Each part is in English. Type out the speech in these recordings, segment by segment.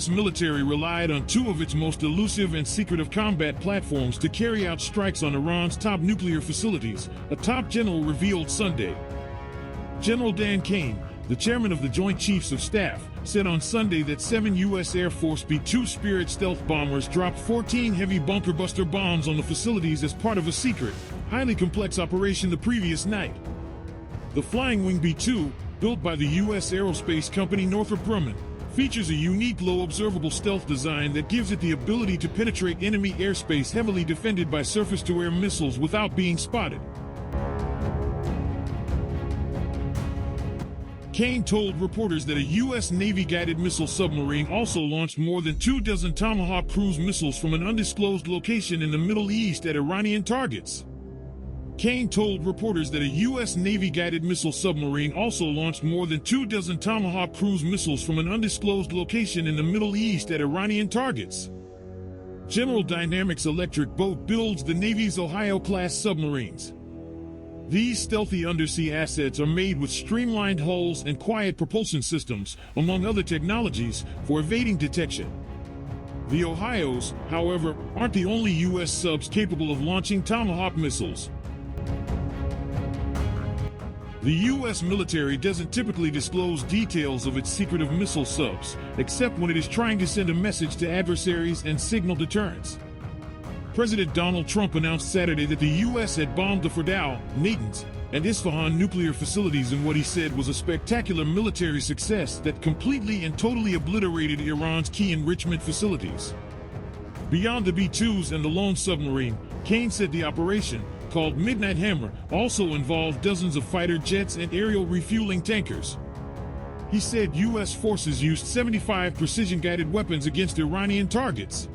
U.S. military relied on two of its most elusive and secretive combat platforms to carry out strikes on Iran's top nuclear facilities, a top general revealed Sunday. General Dan Caine, the chairman of the Joint Chiefs of Staff, said on Sunday that 7 U.S. Air Force B-2 Spirit stealth bombers dropped 14 heavy bunker buster bombs on the facilities as part of a secret, highly complex operation the previous night. The Flying Wing B-2, built by the U.S. aerospace company Northrop Grumman, features a unique low-observable stealth design that gives it the ability to penetrate enemy airspace heavily defended by surface-to-air missiles without being spotted. Caine told reporters that a U.S. Navy-guided missile submarine also launched more than 24 Tomahawk cruise missiles from an undisclosed location in the Middle East at Iranian targets. Caine told reporters that a U.S. Navy-guided missile submarine also launched more than 24 Tomahawk cruise missiles from an undisclosed location in the Middle East at Iranian targets. General Dynamics Electric Boat builds the Navy's Ohio-class submarines. These stealthy undersea assets are made with streamlined hulls and quiet propulsion systems, among other technologies, for evading detection. The Ohios, however, aren't the only U.S. subs capable of launching Tomahawk missiles. The U.S. military doesn't typically disclose details of its secretive missile subs, except when it is trying to send a message to adversaries and signal deterrence. President Donald Trump announced Saturday that the U.S. had bombed the Fordow, Natanz, and Isfahan nuclear facilities in what he said was a spectacular military success that completely and totally obliterated Iran's key enrichment facilities. Beyond the B-2s and the lone submarine, Caine said the operation, called Midnight Hammer, also involved dozens of fighter jets and aerial refueling tankers. He said U.S. forces used 75 precision-guided weapons against Iranian targets.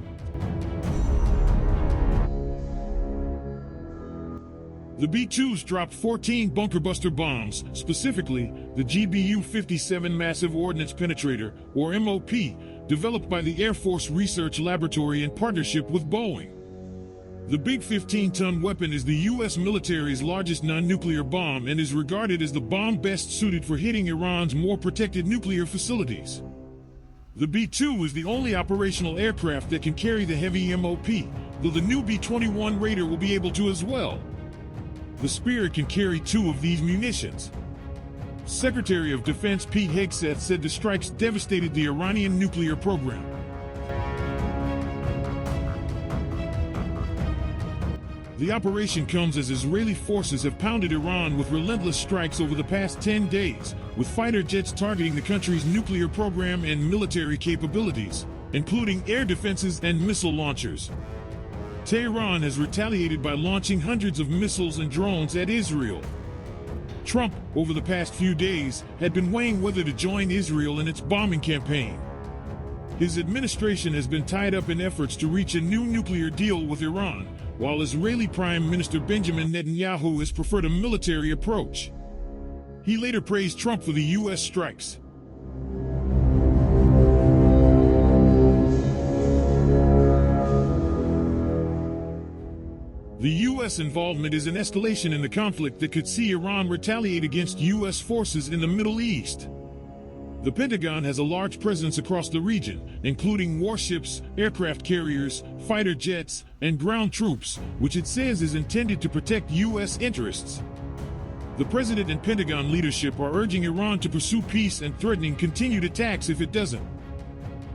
The B-2s dropped 14 bunker-buster bombs, specifically the GBU-57 Massive Ordnance Penetrator, or MOP, developed by the Air Force Research Laboratory in partnership with Boeing. The big 15-ton weapon is the U.S. military's largest non-nuclear bomb and is regarded as the bomb best suited for hitting Iran's more protected nuclear facilities. The B-2 is the only operational aircraft that can carry the heavy MOP, though the new B-21 Raider will be able to as well. The Spirit can carry 2 of these munitions. Secretary of Defense Pete Hegseth said the strikes devastated the Iranian nuclear program. The operation comes as Israeli forces have pounded Iran with relentless strikes over the past 10 days, with fighter jets targeting the country's nuclear program and military capabilities, including air defenses and missile launchers. Tehran has retaliated by launching hundreds of missiles and drones at Israel. Trump, over the past few days, had been weighing whether to join Israel in its bombing campaign. His administration has been tied up in efforts to reach a new nuclear deal with Iran, while Israeli Prime Minister Benjamin Netanyahu has preferred a military approach. He later praised Trump for the U.S. strikes. The U.S. involvement is an escalation in the conflict that could see Iran retaliate against U.S. forces in the Middle East. The Pentagon has a large presence across the region, including warships, aircraft carriers, fighter jets, and ground troops, which it says is intended to protect U.S. interests. The President and Pentagon leadership are urging Iran to pursue peace and threatening continued attacks if it doesn't.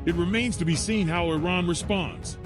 It remains to be seen how Iran responds.